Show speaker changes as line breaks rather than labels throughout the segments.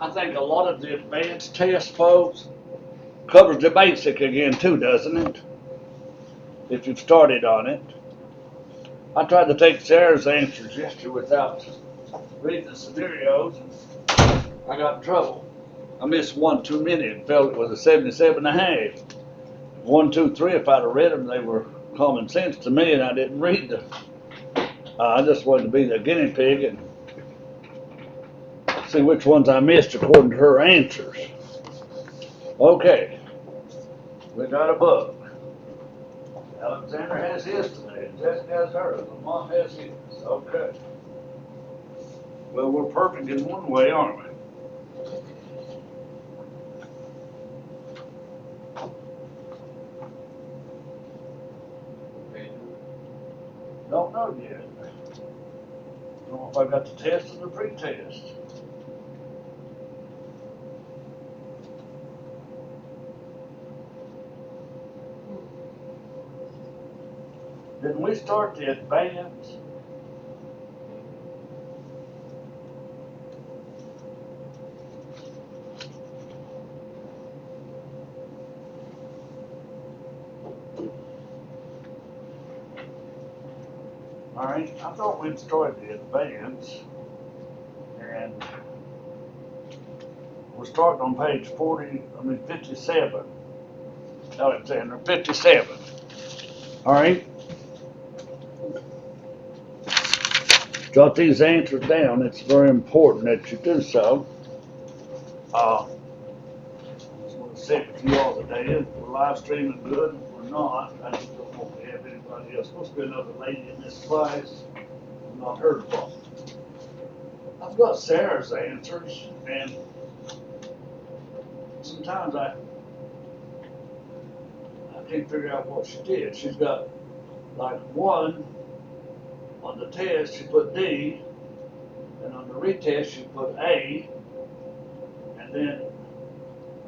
I think a lot of the advanced test, folks, covers the basic again too, doesn't it? If you've started on it. I tried to take Sarah's answers yesterday without reading the scenarios, and I got in trouble. I missed one too many and felt it was a 77 and a half. 1, 2, 3, if I'd have read them, they were common sense to me, and I didn't read them. I just wanted to be the guinea pig and see which ones I missed according to her answers. Okay, we got a book. Alexander has his today, Jessica has hers, Lamont has his. Okay. Well, we're perfect in one way, aren't we? Don't know yet. Don't know if I got the test or the pre-test. Didn't we start the advance? All right, I thought we'd started the advance, and we're starting on page 57. Alexander, 57. All right. Jot these answers down. It's very important that you do so. I just want to say with you all today, if we're live streaming good, if we're not, I just don't want to have anybody else. Supposed to be another lady in this class. I'm not heard from. I've got Sarah's answers, and sometimes I can't figure out what she did. She's got like 1 on the test, she put D, and on the retest, she put A, and then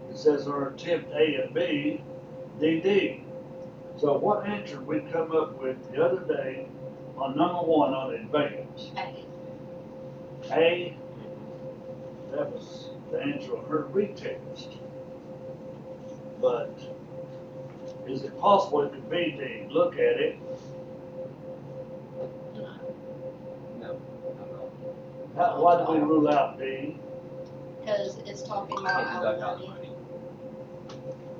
it says her attempt A and B, DD. So what answer did we come up with the other day on number 1 on advance? A, that was the answer on her retest. But is it possible it could be D? Look at it.
No.
Why did we rule out D?
Because it's talking about our money.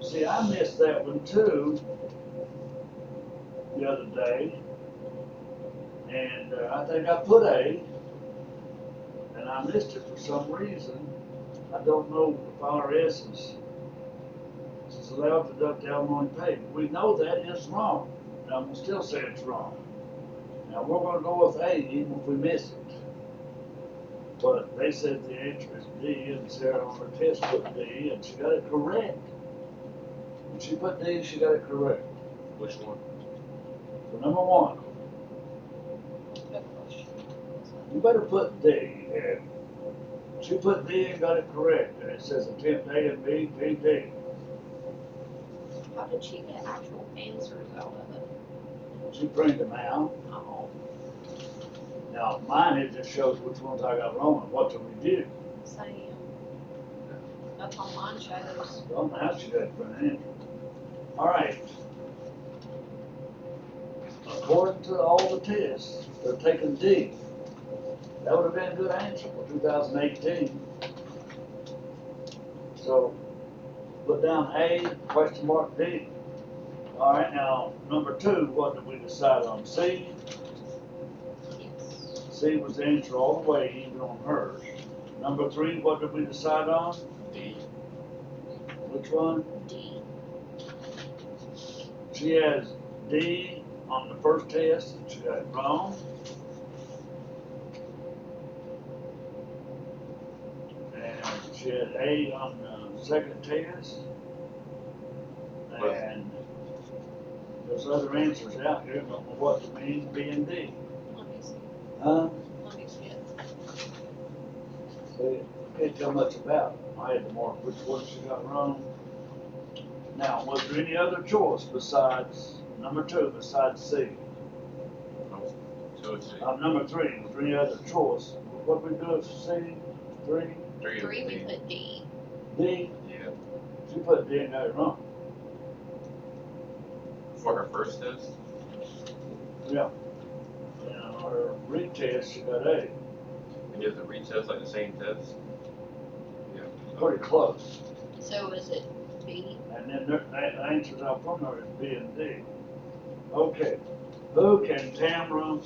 See, I missed that one too the other day, and I think I put A, and I missed it for some reason. I don't know if IRS is allowed to deduct alimony payment. We know that is wrong, and I'm gonna still say it's wrong. Now we're gonna go with A even if we miss it. But they said the answer is D, and Sarah on her test put D, and she got it correct. When she put D, she got it correct.
Which one?
So number 1. You better put D, and she put D and got it correct, and it says attempt A and B, B, D.
How did she get actual answers out of it?
She printed them out.
Oh,
Now mine, it just shows which ones I got wrong and what to review.
same. That's all mine shows.
Well, now she got it for an answer. All right. According to all the tests, they're taking D. That would have been a good answer for 2018. So put down A, question mark D. All right, now number 2, what did we decide on? C?
Yes.
C was the answer all the way, even on hers. Number 3, what did we decide on?
D.
Which one?
D.
She has D on the first test, and she got it wrong. And she had A on the second test. And there's other answers out here, don't know what it means, B and D.
Let me see.
Huh?
Let me see it.
See, can't tell much about it. I had to mark which one she got wrong. Now, was there any other choice besides number 2, besides C?
So it's
Number 3, was there any other choice? What we do is C, 3?
3 we put D.
D,
Yeah.
she put D and got it wrong.
For her first test?
Yeah. And her retest, she got A.
And you have to retest like the same test? Yeah.
Pretty close.
So is it B?
And then the answers out from her is B and D. Okay. Who can Tamara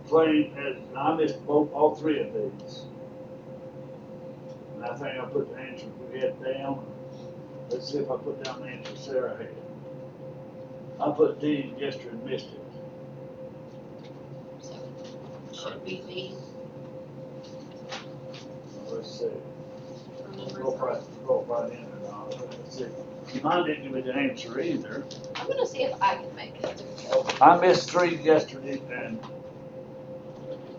claim as, I missed all three of these. And I think I put the answers we had down. Let's see if I put down the answer Sarah had. I put D yesterday and missed it.
So should be B
Let's see.
for number
Go right in and on. Let's see. Mine didn't give me the answer either.
3. I'm gonna see if I can make it.
I missed 3 yesterday and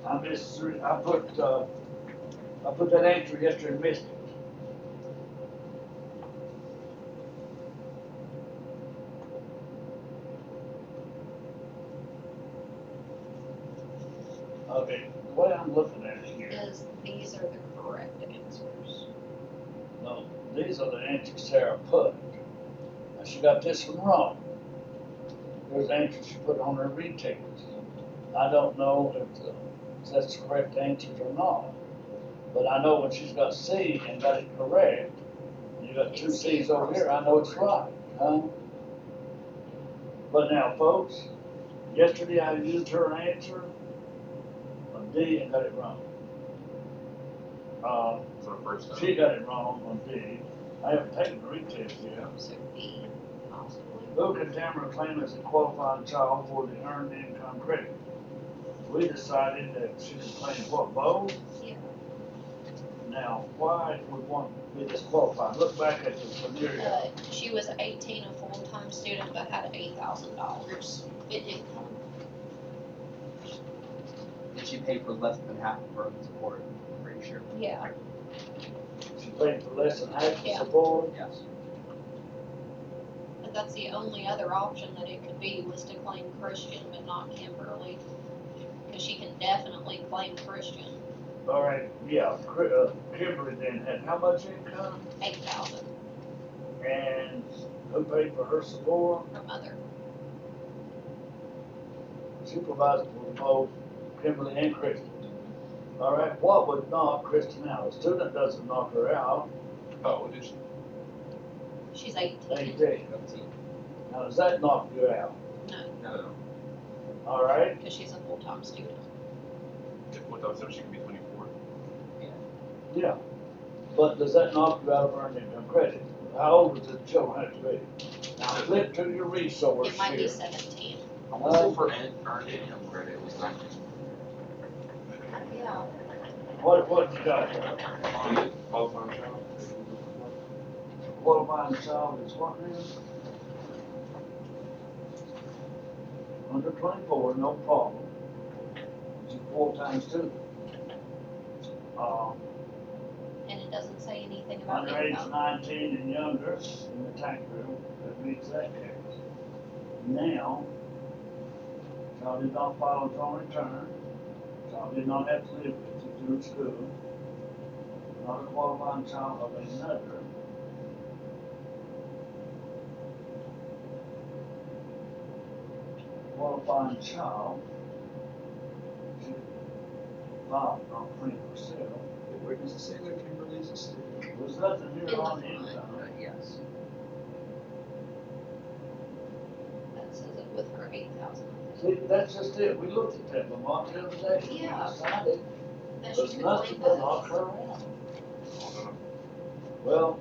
I missed 3. I put that answer yesterday and missed it. Okay, the way I'm looking at it here,
Because these are the correct answers.
no, these are the answers Sarah put. Now, she got this one wrong. There's the answers she put on her retest. I don't know if that's the correct answers or not. But I know when she's got C and got it correct, you got 2
It's C
C's over here, I
across
know
the
it's
board.
right, huh? But now, folks, yesterday I used her answer on D and got it wrong.
For the first time.
She got it wrong on D. I haven't taken the retest yet.
So B, possibly.
Who can Tamara claim as a qualifying child for the earned income credit? We decided that she could claim what, both?
Yeah.
Now, why would one be disqualified? Look back at the scenario.
She was 18, a full-time student, but had $8,000 in income.
And she paid for less than half of her own support, I'm pretty sure.
Yeah.
She paid for less than half the
Yeah.
support.
Yes.
But that's the only other option that it could be, was to claim Christian, but not Kimberly. Because she can definitely claim Christian.
All right, yeah, Kimberly then had how much income?
8,000
And who paid for her support?
her mother.
Supervisor for both Kimberly and Kristen. All right, what would knock Kristen out? A student doesn't knock her out.
Oh, what did she?
She's 18.
18. Now, does that knock you out?
No,
No.
All right,
because she's a full-time student.
If what I was saying, she could be 24.
yeah. But does that knock you out of earned income credit? How old does the children have to be? Now, flip to your resource
It might be
here.
17.
Almost for earned income credit was 19.
Yeah.
What you got?
Qualifying child?
Qualifying child is what now? Under 24, no problem. She's a full-time student.
And it doesn't say anything about
Under age
income.
19 and younger in the tax bill, that meets that case. Now, child did not file its own return. Child did not have to live with you through school. Not a qualifying child of another. Qualifying child should file, not claim herself.
Where does it say that Kimberly's a student?
There's nothing
In
here
the
on
front.
income.
Yes.
That says it with her 8,000.
See, that's just it. We looked at that, Lamont, the other day. We
Yeah.
decided
That she
there's
could
nothing
claim
to knock
both.
her out. Well,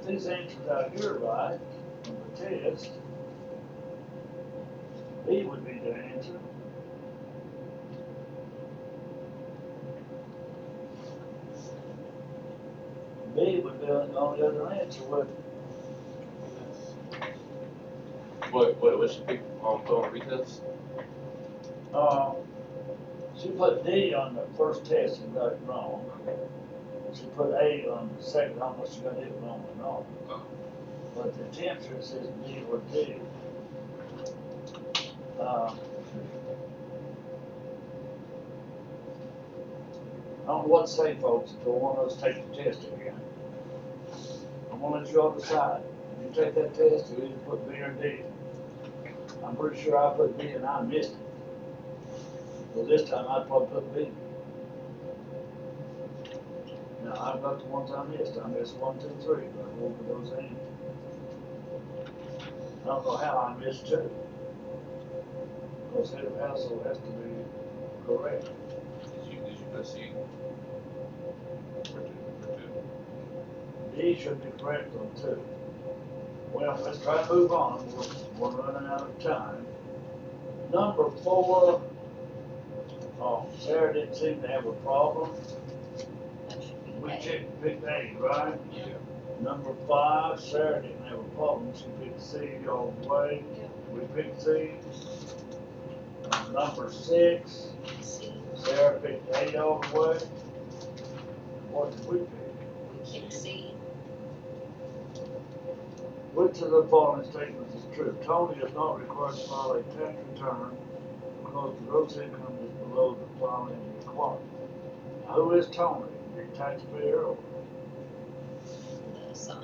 if these answers out here are right on the test, B would be the answer. B would be the only other answer, would
What she pick on retest?
she put D on the first test and got it wrong. She put A on the second, almost she got it wrong and all. But the answer says B or D. I don't know what to say, folks, until one of us take the test again. I'm gonna let you all decide. If you take that test, you either put B or D. I'm pretty sure I put B and I missed it. Well, this time I'd probably put B. Now, I've got the ones I missed. I missed 1, 2, 3, but I won't put those in. I don't know how I missed 2. Because head of household has to be correct.
Did you put C? For two.
D should be correct on 2. Well, let's try to move on. We're running out of time. Number 4. Oh, Sarah didn't seem to have a problem.
That should be
We
A.
picked A, right?
Yeah.
Number 5, Sarah didn't have a problem. She picked C all the way.
Yeah.
We picked C. Number 6,
C.
Sarah picked A all the way. What did we pick?
We pick C.
Which of the following statements is true? Tony is not required to file a tax return because the gross income is below the filing requirement. Now, who is Tony? The taxpayer or?
The son.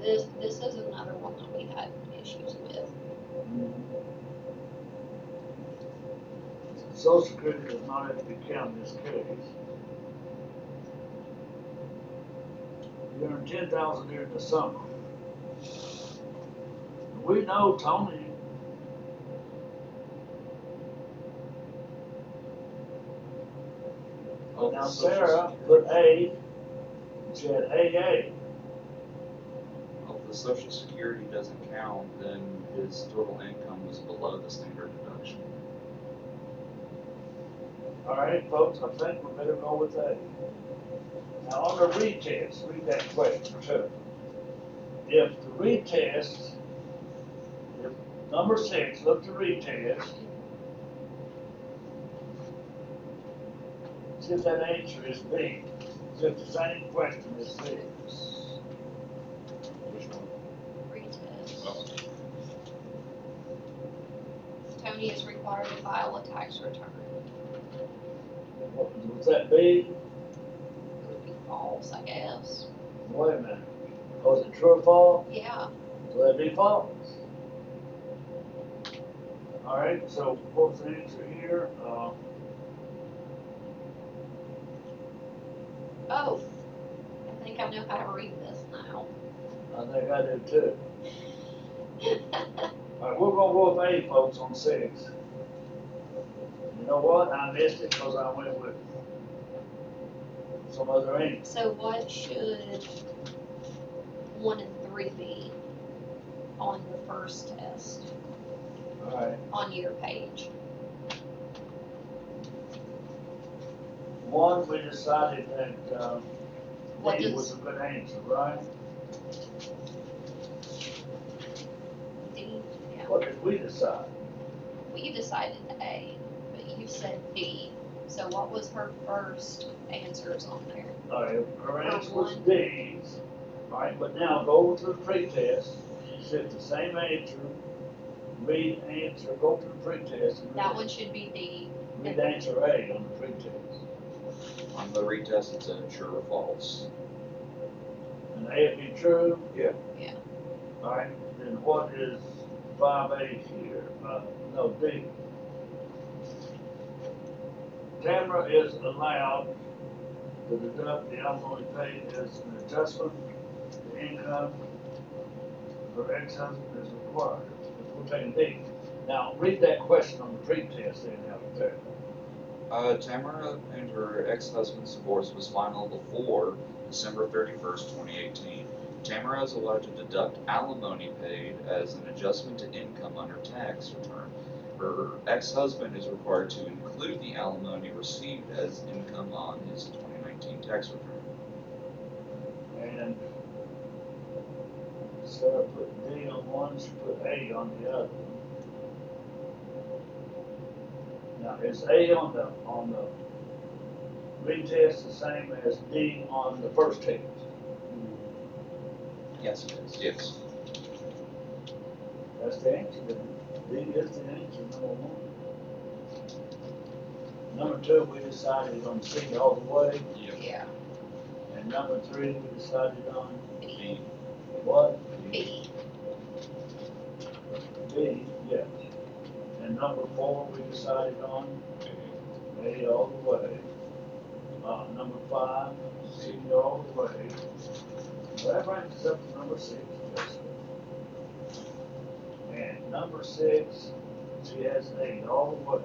This is another one that we had issues with.
Social Security does not have to be counted in this case. You earn 10,000 during the summer. We know Tony. Now Sarah put A. She had AA.
Well, if the Social Security doesn't count, then his total income was below the standard deduction.
All right, folks, I think we better go with A. Now on the retest, read that question too. If the retest, if number 6, look to retest. See if that answer is B. See if the same question is 6.
Which one?
Retest.
Oh.
Tony is required to file a tax return.
Was that B?
It would be false, I guess.
Wait a minute. Was it true or false?
Yeah.
So that'd be false. All right, so what's the answer here?
Oh, I think I know how to read this now.
I think I do too. All right, we're gonna go with A, folks, on 6. You know what? I missed it because I went with some other answer.
So what should 1 and 3 be on the first test,
All right.
on your page?
1, we decided that
What
D
does-
was a good answer, right?
D, yeah.
What did we decide?
We decided A, but you said D. So what was her first answers on there?
All right, her answer was
1.
D. All right, but now go over to the pretest, see if the same answer, read answer, go to the pretest and
That
read,
one should be D.
read answer A on the pretest.
On the retest, it said true or false.
And A would be true?
Yeah.
Yeah.
All right, then what is 5A here? No, D. Tamara is allowed to deduct the alimony paid as an adjustment to income. Her ex-husband is required. We're taking D. Now, read that question on the pretest then out there.
Tamara and her ex-husband's divorce was final before December 31st, 2018. Tamara is allowed to deduct alimony paid as an adjustment to income on her tax return. Her ex-husband is required to include the alimony received as income on his 2019 tax return.
And Sarah put D on one, she put A on the other. Now, is A on the retest the same as D on the first test?
Yes, it is.
Yes.
That's the answer, then. D is the answer, number 1. Number 2, we decided on C all the way,
Yep.
Yeah,
and number 3, we decided on
B,
what?
B,
B, yes. And number 4, we decided on A all the way. Number 5, C all the way. That brings us up to number 6, Jessica. And number 6, she has A all the way.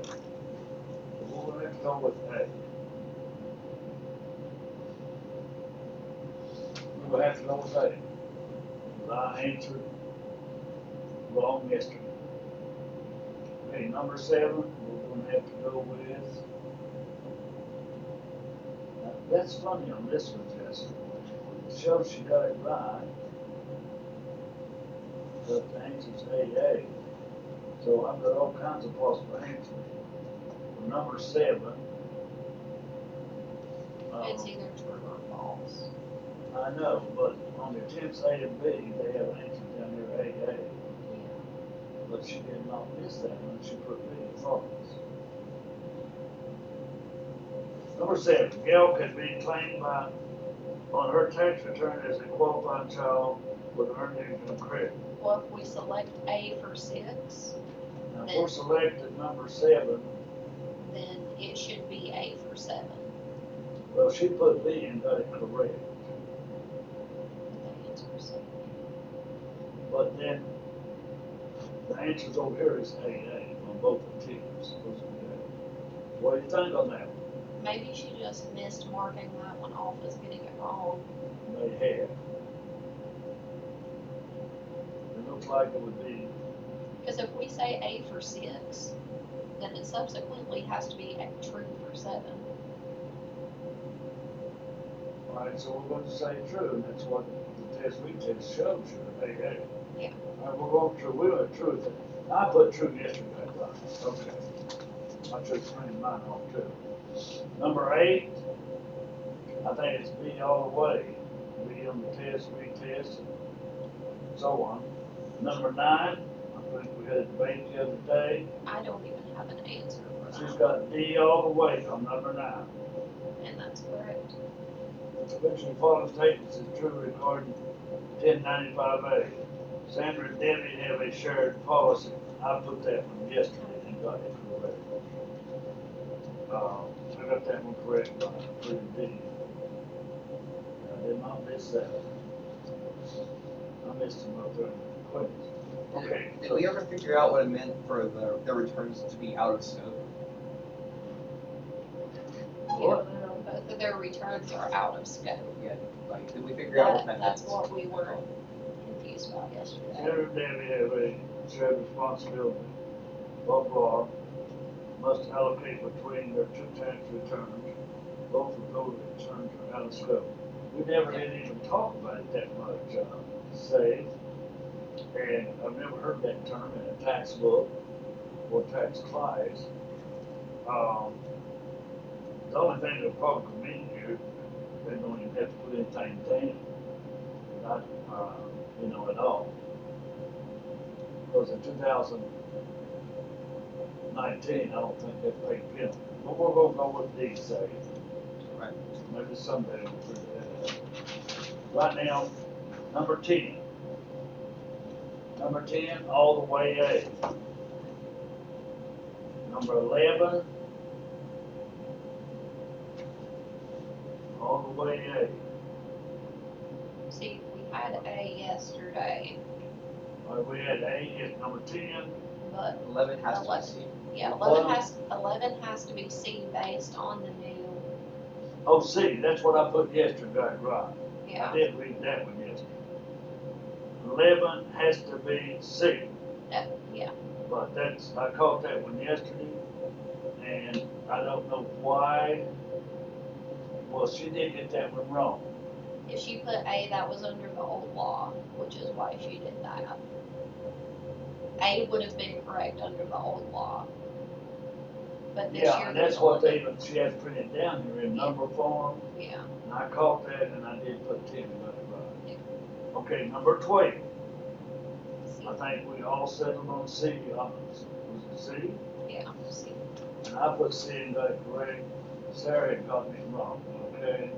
So we're gonna have to go with A. We're gonna have to go with A. Because I answered wrong yesterday. Okay, number 7, we're gonna have to go with. Now, that's funny on this one, Jessica. It shows she got it right. But the answer's AA. So I've got all kinds of possible answers. For number 7.
it's either true or false.
I know, but on the attempts A and B, they have answers down there AA.
Yeah.
But she did not miss that one, she put B false. Number 7, Gail can be claimed by, on her tax return as a qualified child with earned income credit.
Well, if we select A for 6,
Now, if we're selected number 7,
then it should be A for 7.
well, she put B and got it correct.
The answer is A.
But then, the answers over here is AA on both the teams. What do you think on that?
Maybe she just missed marking that one off as getting it wrong.
They have. It looks like it would be,
Because if we say A for 6, then it subsequently has to be a true for 7.
all right, so we're going to say true, and that's what the test we test shows you, AA.
Yeah.
All right, we're going true, we went true. I put true yesterday, right? Okay. I took mine off too. Number 8, I think it's B all the way. B on the test, B test, and so on. Number 9, I think we had a debate the other day.
I don't even have an answer for
She's
that,
got D all the way on number 9.
and that's correct.
Eventually following statements is true regarding 1095A. Sandra and Debbie have a shared policy. I put that one yesterday and got it correct. I got that one correct by putting D. I did not miss that. I missed them up there in the quiz. Okay.
Did we ever figure out what it meant for the returns to be out of scope?
What?
Both of their returns are out of scope.
Yeah, like, did we figure out what that
That's
meant?
what we were confused about yesterday.
Sandra and Debbie have a shared responsibility. Blah, blah. Must allocate between their 2 tax returns. Both of those returns are out of scope. We never did even talk about it that much, say. And I've never heard that term in a tax book or tax class. The only thing that probably mean here, they don't even have to put anything down. Not, at all. Because in 2019, I don't think they paid penalty. But we're gonna go with D, say.
Right.
Maybe someday we'll figure that out. Right now, number 10. Number 10, all the way A. Number 11, all the way A.
See, we had A yesterday,
We had A at number 10.
but
11 has to be
11.
C.
yeah,
Well-
11 has to be C based on the new,
Oh, C, that's what I put yesterday, right.
yeah,
I did read that one yesterday. 11 has to be C,
yeah.
but I caught that one yesterday, and I don't know why. Well, she did get that one wrong.
If she put A, that was under the old law, which is why she did that. A would have been correct under the old law. But this
Yeah,
year.
and that's
they
what
told
she has printed down here in number form,
it- Yeah,
and I caught that, and I did put 10 in that
Yeah.
right. Okay, number 12.
C.
I think we all settled on C, was it C?
Yeah, see,
And I put C and got it correct. Sarah had got me wrong, okay?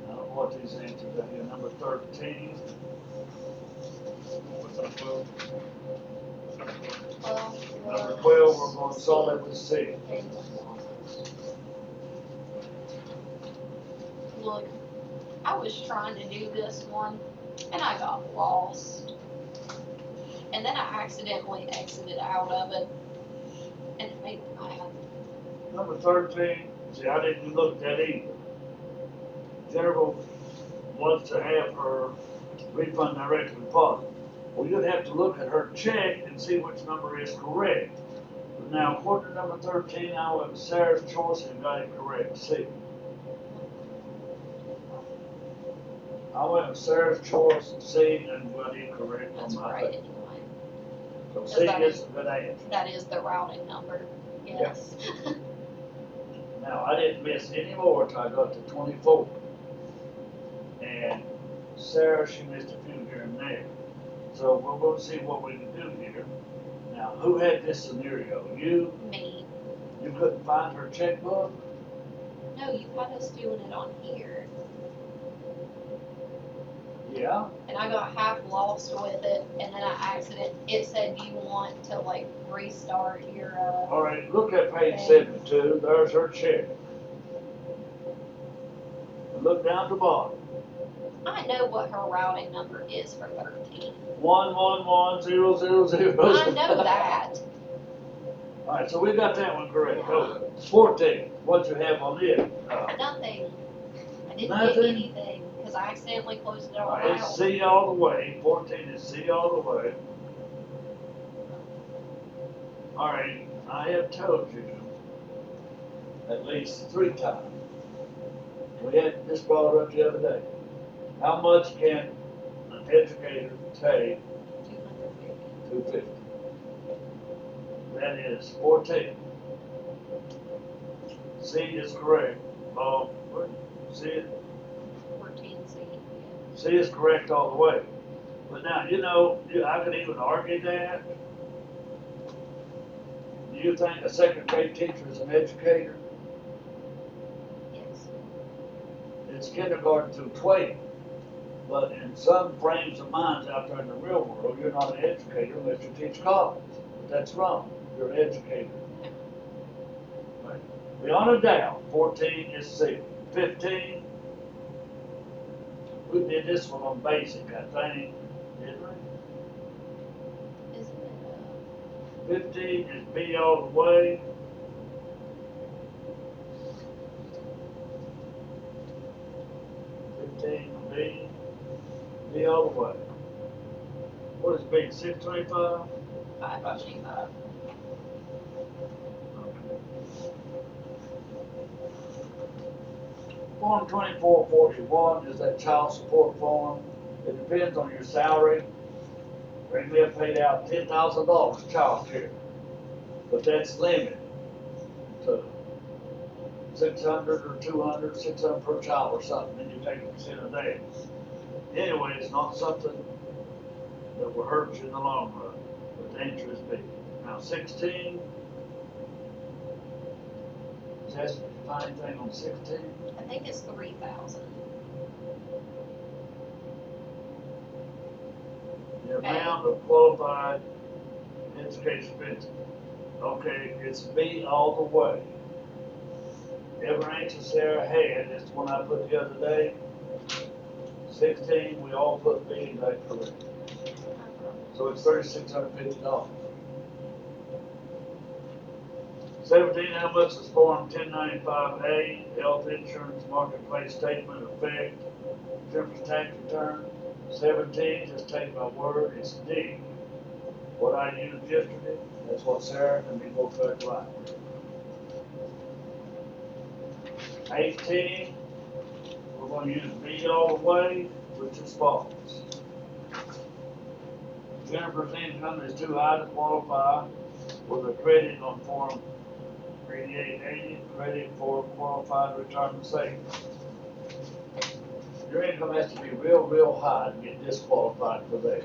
I don't know what these answers are here. Number 13.
What's on 12? Number 12.
12
Number
was
12, we're going
C
solid with C.
and losses. Look, I was trying to do this one, and I got lost. And then I accidentally exited out of it, and it made me mad.
Number 13, see, I didn't look that either. Jennifer wants to have her refund directly deposited. Well, you'd have to look at her check and see which number is correct. But now, according to number 13, I went with Sarah's choice and got it correct. C. I went with Sarah's choice, C, and got it correct
That's
on my
right,
thing.
anyway.
So C
that
gets
is-
a good answer.
That is the routing number, yes.
Now, I didn't miss any more till I got to 24. And Sarah, she missed a few here and there. So we're going to see what we can do here. Now, who had this scenario? You
Me.
couldn't find her checkbook?
No, you had us doing it on here,
Yeah.
and I got half lost with it, and then it said you want to like restart your,
All right, look at page 72. There's her check. And look down the bottom.
I know what her routing number is for 13.
111000.
I know that.
All right, so we got that one correct. Okay. 14. What you have on it?
Nothing. I didn't
Nothing?
get anything, because I accidentally closed it
All
all
right, it's
out.
C all the way. 14 is C all the way. All right, I have told you at least 3 times. We had this brought up the other day. How much can an educator take
250.
250? That is 14. C is correct. C
14C.
C is correct all the way. But now, I could even argue that. Do you think a second grade teacher is an educator?
Yes.
It's kindergarten through 12. But in some frames of minds out there in the real world, you're not an educator unless you teach college. But that's wrong. You're an educator. Right. Beyond a doubt, 14 is C. 15, we did this one on basic, I think, didn't we?
Isn't it,
15 is B all the way. B all the way. What is B, 625?
525.
Form 2441 is that child support form. It depends on your salary. They may have paid out $10,000 child care, but that's limited to 600 or 200, 600 per child or something, then you take a percent of that. Anyway, it's not something that will hurt you in the long run, but the interest big. Now 16, is that fine thing on 16?
I think it's 3,000.
The amount of qualified education expenses. Okay, it's B all the way. Every answer Sarah had, that's the one I put the other day. 16, we all put B in that correct. So it's $3,650. 17, how much is Form 1095A, health insurance marketplace statement effect, Jennifer's tax return? 17, just take my word, it's D. What I used yesterday, that's what Sarah and me both got right. 18, we're going to use B all the way, which is false. Jennifer's income is too high to qualify with a credit on Form 3880, credit for qualified retirement savings. Your income has to be real high to get disqualified for that.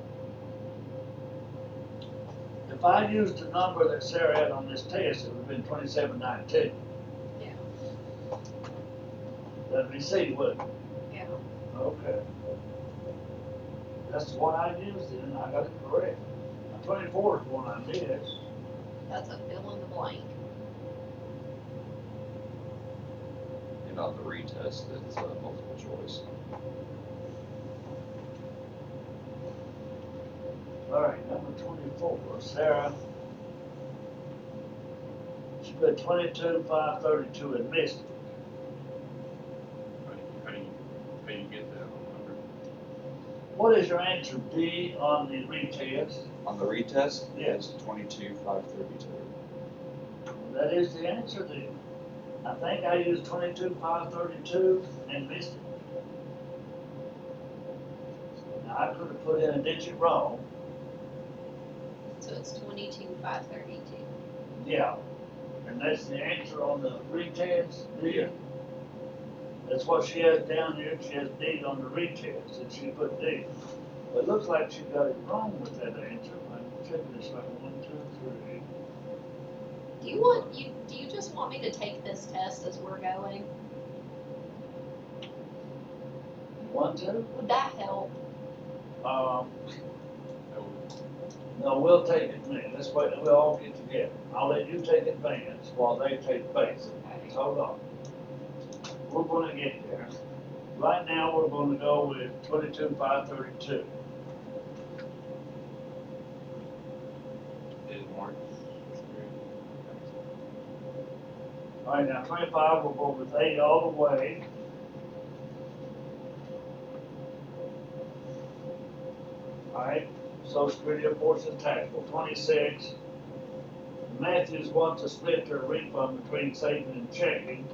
If I used the number that Sarah had on this test, it would have been 2719.
Yeah.
Let me see what.
Yeah.
Okay. That's what I used it, and I got it correct. Now, 24 is one I missed.
That's a fill in the blank.
And on the retest, it's multiple choice.
All right, number 24, Sarah. She put 22, 532 and missed it.
How do you get that number?
What is your answer B on the retest?
On the retest,
Yes.
it's 22,532.
That is the answer then. I think I used 22, 532 and missed it. Now I could have put in a digit wrong.
So it's 22,532.
Yeah. And that's the answer on the retest, D.
Yeah.
That's what she has down here. She has D on the retest, and she put D. But it looks like she got it wrong with that answer. I'm checking this right. 1, 2, 3.
Do you just want me to take this test as we're going?
1, 2.
Would that help?
Oh,
No, we'll take it then. Let's wait. We'll all get together. I'll let you take advance while they take basic.
Okay.
Hold on. We're gonna get there. Right now, we're gonna go with 22, 532.
is Mark.
All right, now 25, we'll go with 8 all the way. All right, Social Security portion taxable, 26. Matthews wants to split their refund between saving and checking.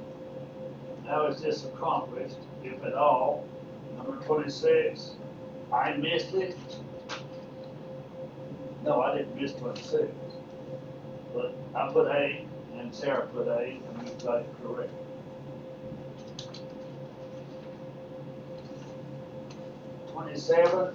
How is this accomplished, if at all? Number 26, I missed it. No, I didn't miss 26. But I put A, and Sarah put A, and we got it correct. '27.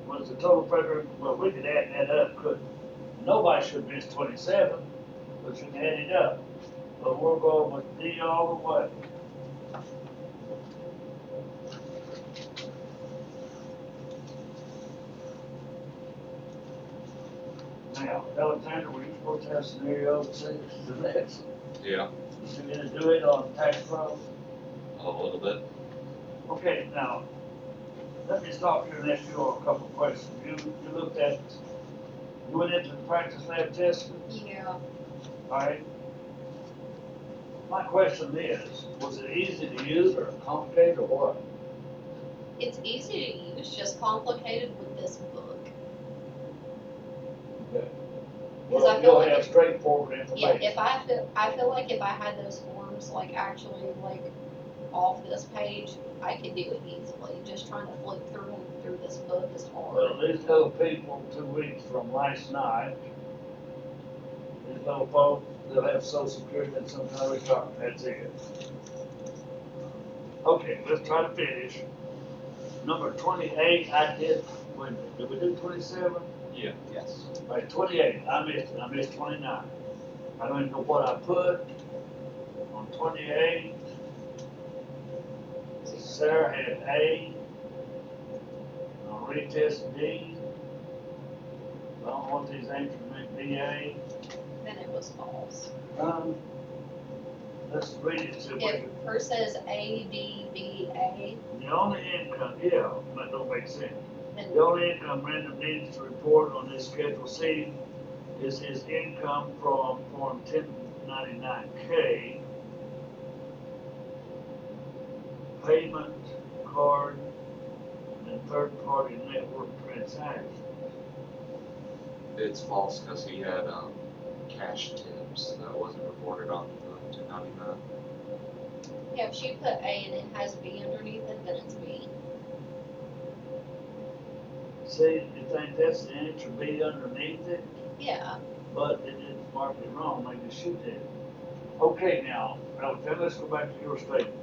Was the total federal, well, we could add that up, couldn't we? Nobody should miss 27, but you can add it up. But we're going with D all the way. Now, Alexander, were you supposed to have scenario C, the next?
Yeah,
You're gonna do it on tax pro?
a little bit.
Okay, now, let me stop here and ask you all a couple of questions. You looked at, you went into the practice lab test,
Yeah.
all right? My question is, was it easy to use or complicated or what?
It's easy to use, just complicated with this book.
Okay.
'Cause I
Well,
feel
you'll
like
have straightforward
Yeah,
information.
if I feel like if I had those forms like actually like off this page, I could do it easily. Just trying to flip through them through this book is
Well,
hard.
these little people, 2 weeks from last night, these little folks, they'll have social security and some kind of retirement, that's it. Okay, let's try to finish. Number 28, I did, wait a minute, did we do 27?
Yeah.
Yes.
All right, 28, I missed it, I missed 29. I don't even know what I put on 28. Sarah had A, on retest D. I don't want these answers to make BA.
Then it was false.
Let's read it to
If
you.
hers says ADBA,
The only income, yeah, that don't make sense.
then
The only income Random needs to report on this Schedule C is his income from Form 1099K, payment, card, and third-party network transactions.
It's false because he had cash tips that wasn't reported on the 1099.
yeah, if she put A and it has B underneath it, then it's B.
See, you think that's the answer B underneath it,
Yeah.
but it didn't mark it wrong, maybe she did. Okay, now, let's go back to your statement.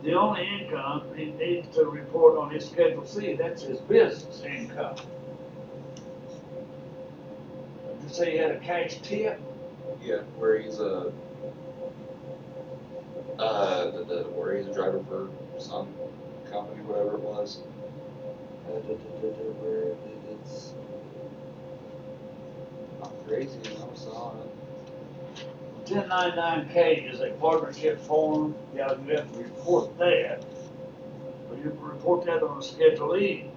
The only income he needs to report on his Schedule C, that's his business income. Did you say he had a cash tip?
Yeah, where he's where he's a driver for some company, whatever it was. Where it's not crazy, you know, so
1099K is a partnership form, yeah, you have to report that. But you report that on a Schedule E.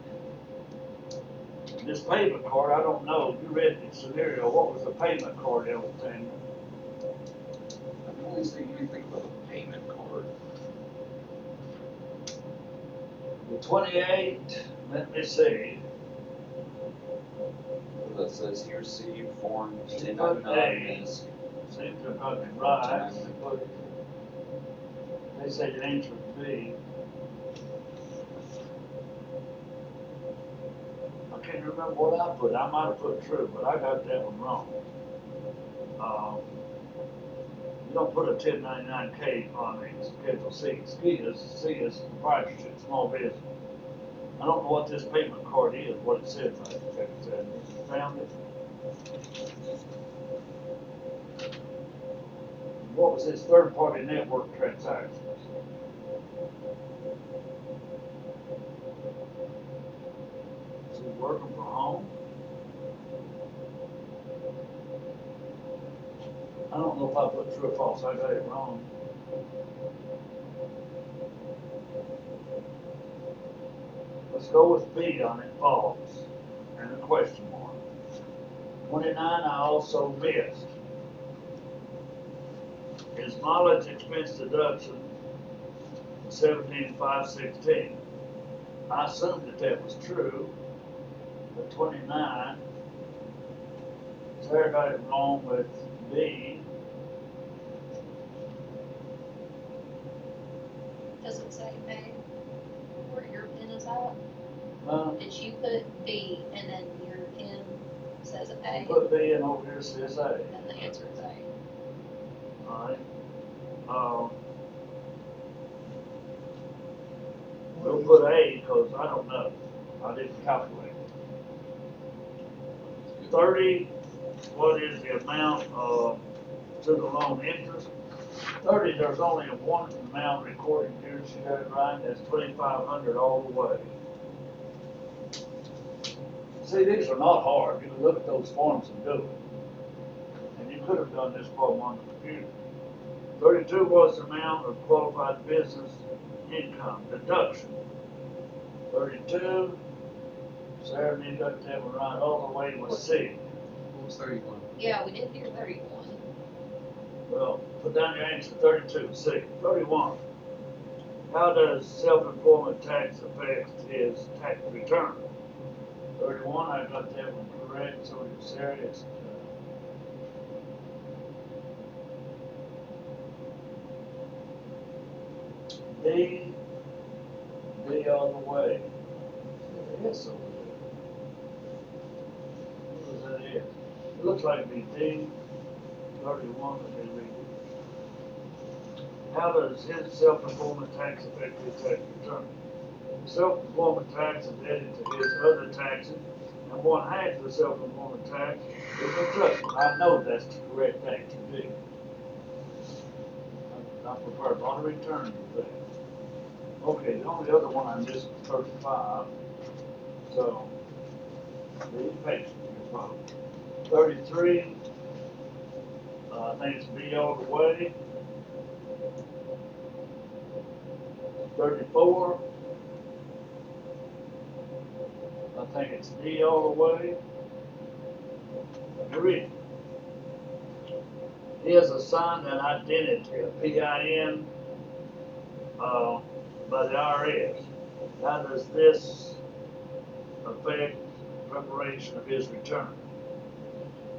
This payment card, I don't know, you read the scenario, what was the payment card, everything?
I can only think about a payment card.
The 28, let me see.
That says here, see form
See,
1099 is.
Seems to have been right. They say the answer is B. I can't remember what I put. I might have put true, but I got that one wrong. You don't put a 1099K on a Schedule C. C is proprietorship, small business. I don't know what this payment card is, what it says. I checked that. You found it? What was his third-party network transactions? Is he working from home? I don't know if I put true or false. I got it wrong. Let's go with B on it, false, and a question mark. 29, I also missed. His mileage expense deduction, 17,516. I assumed that that was true, but 29, Sarah got it wrong with B.
Does it say A where your pin is at? Did you put B and then your pin says
I
A?
put B and over here says A.
And the answer is A.
Alright. We'll put A because I don't know. I didn't calculate. 30, what is the amount to the loan interest? 30, there's only one amount recorded here. She got it right. That's 2,500 all the way. See, these are not hard. You can look at those forms and do it. And you could have done this problem on the computer. 32 was the amount of qualified business income deduction. 32, Sarah, you got that one right all the way with C.
What was 31?
Yeah, we did hear 31.
Well, put down your answer, 32, C. 31, how does self-employment tax affect his tax return? 31, I got that one correct, so Sarah, it's D all the way. Yes, over there. What was that is? It looks like it'd be D, 31, let me read it. How does his self-employment tax affect his tax return? Self-employment tax is added to his other taxes, and 1/2 of the self-employment tax is adjustment. I know that's the correct thing to do. I prefer a lot of returns to that. Okay, the only other one I missed was 35. So, be patient here, folks. 33, I think it's B all the way. 34, I think it's D all the way. Let me read it. He has assigned an identity, a PIN, by the IRS. How does this affect preparation of his return?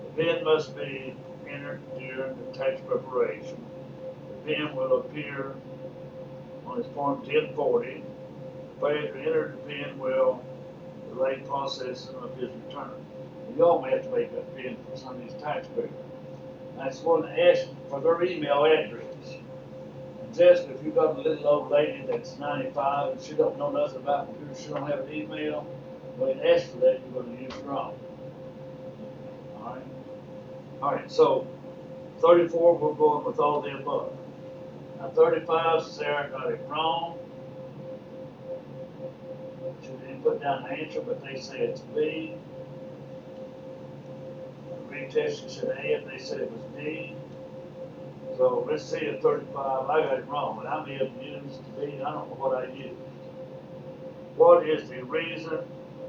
The PIN must be entered during the tax preparation. The PIN will appear on his Form 1040. Failure to enter the PIN will delay processing of his return. And y'all may have to make that PIN for some of these taxpayers. That's one to ask for their email address. And Jessica, if you got a little old lady that's 95 and she don't know nothing about computers, she don't have an email, when it asks for that, you're gonna use wrong. Alright? Alright, so 34, we're going with all the above. Now 35, Sarah got it wrong. She didn't put down the answer, but they say it's B. Retest, she said A, and they said it was D. So let's see at 35, I got it wrong, but I may have used B, I don't know what I used. What is the reason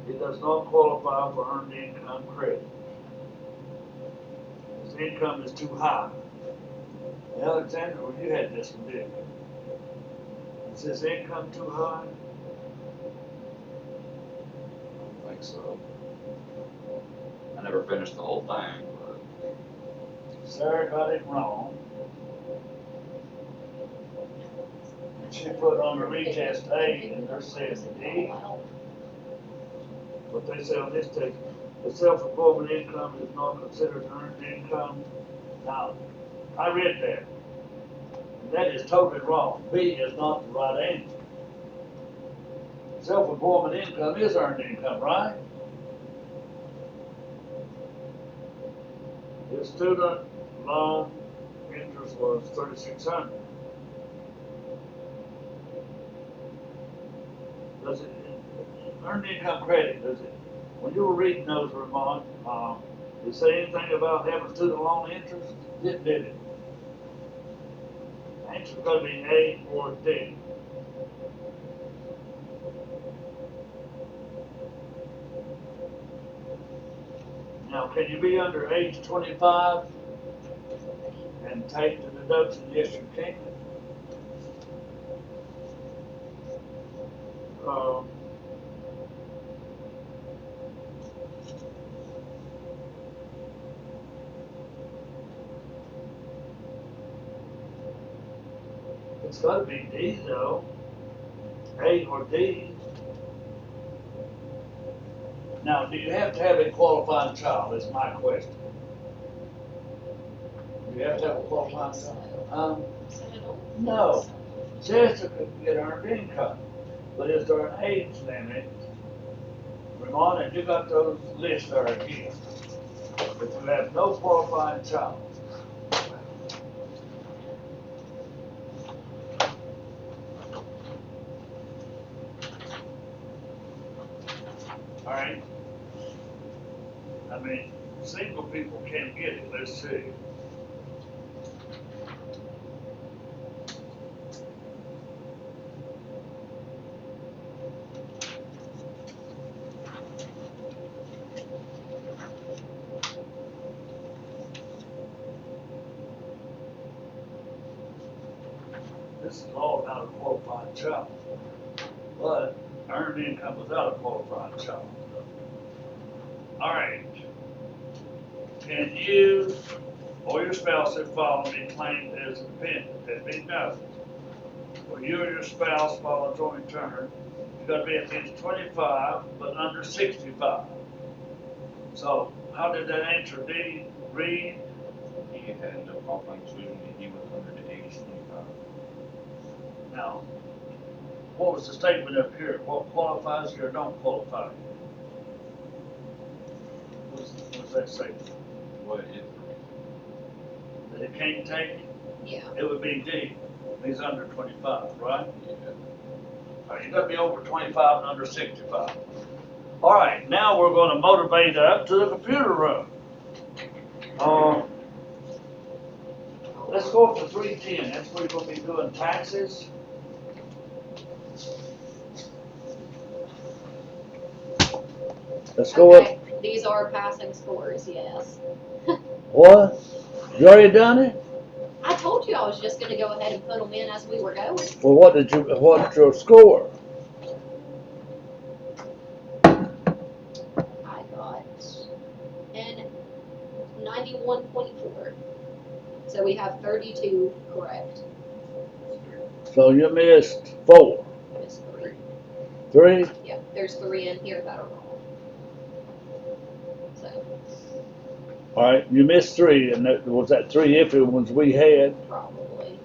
it does not qualify for earned income credit? His income is too high. Alexander, well, you had this one, didn't you? Is his income too high?
I don't think so. I never finished the whole thing, but
Sarah got it wrong. She put on the retest A, and they're saying D. But they say on this test, the self-employment income is not considered earned income. Now, I read that. And that is totally wrong. B is not the right answer. Self-employment income is earned income, right? His student loan interest was $3,600. Does it, earned income credit, does it, when you were reading those, Ramon, did it say anything about having student loan interest? Did it? The answer's gonna be A or D. Now, can you be under age 25 and take the deduction? Yes, you can. It's gotta be D though. A or D. Now, do you have to have a qualifying child? Is my question. Do you have to have a qualifying child? No. Jessica can get earned income, but is there an age limit? Ramon, have you got those lists there again? If you have no qualifying child. All right. I mean, single people can't get it. Let's see. This is all about a qualifying child, but earned income without a qualifying child. All right. Can you or your spouse if following be claimed as a dependent? That'd be no. Or you or your spouse follow a joint return, you gotta be at least 25, but under 65. So how did that answer D read?
He had no qualifying children and he was under the age 25.
Now, what was the statement up here? What qualifies you or don't qualify you? What's that say?
What is
That it can't take?
Yeah.
It would be D. He's under 25, right?
yeah.
All right, you gotta be over 25 and under 65. All right, now we're gonna motivate up to the computer room. Let's go up to 310. That's where you're gonna be doing taxes. Let's go up.
Okay, these are passing scores, yes.
What? You already done it?
I told you I was just gonna go ahead and put them in as we were going.
Well, what's your score?
I got an 91.4. So we have 32 correct.
So you missed 4.
Missed 3.
3?
Yeah, there's 3 in here that are wrong. So,
All right, you missed 3, and was that 3 iffy ones we had?
probably.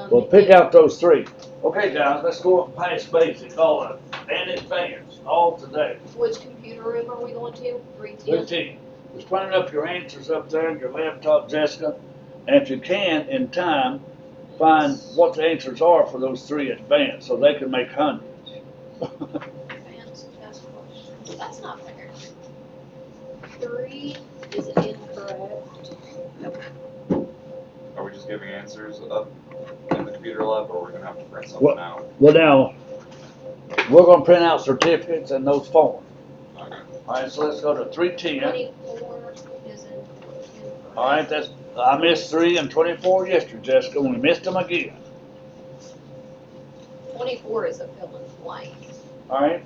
Well, pick out those three. Okay, guys, let's go up past basic, all of it, and advanced, all today.
Which computer room are we going to? 310?
13. Just print up your answers up there on your laptop, Jessica, and if you can, in time, find what the answers are for those three advanced, so they can make hundreds.
Advanced test questions. That's not fair. 3 is incorrect.
Are we just giving answers up in the computer lab, or are we gonna have to print something
What?
out?
Well, now, we're gonna print out certificates and those forms.
Okay.
Alright, so let's go to 310.
24 is incorrect.
Alright, I missed 3 and 24 yesterday, Jessica, we missed them again.
24 is a fill in the blank.
Alright,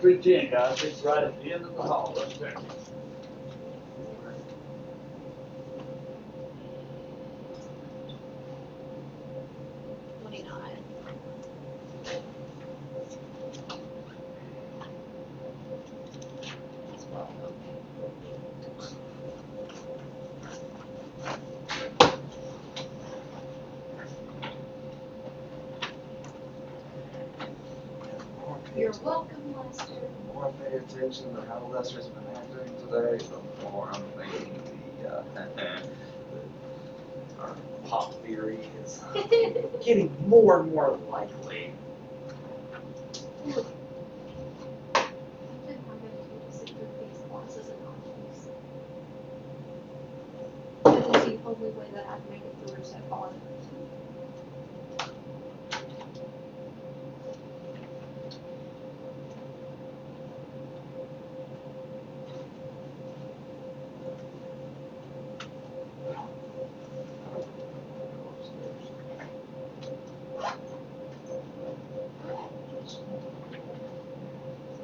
310, guys, it's right at the end of the hall, right there.
29. That's welcome. You're welcome, Lester.
The more I pay attention to how Lester's been acting today, the more I'm thinking our pop theory is getting more and more likely.
I'm going to sit through these classes and not use. This is the only way that I've made it through so far.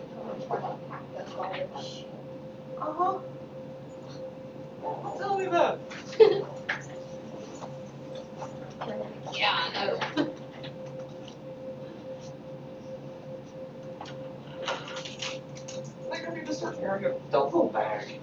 I'm gonna try to pack this garbage.
Uh-huh. Tell me that.
Yeah, I know.
I think I need to start carrying a duffel bag.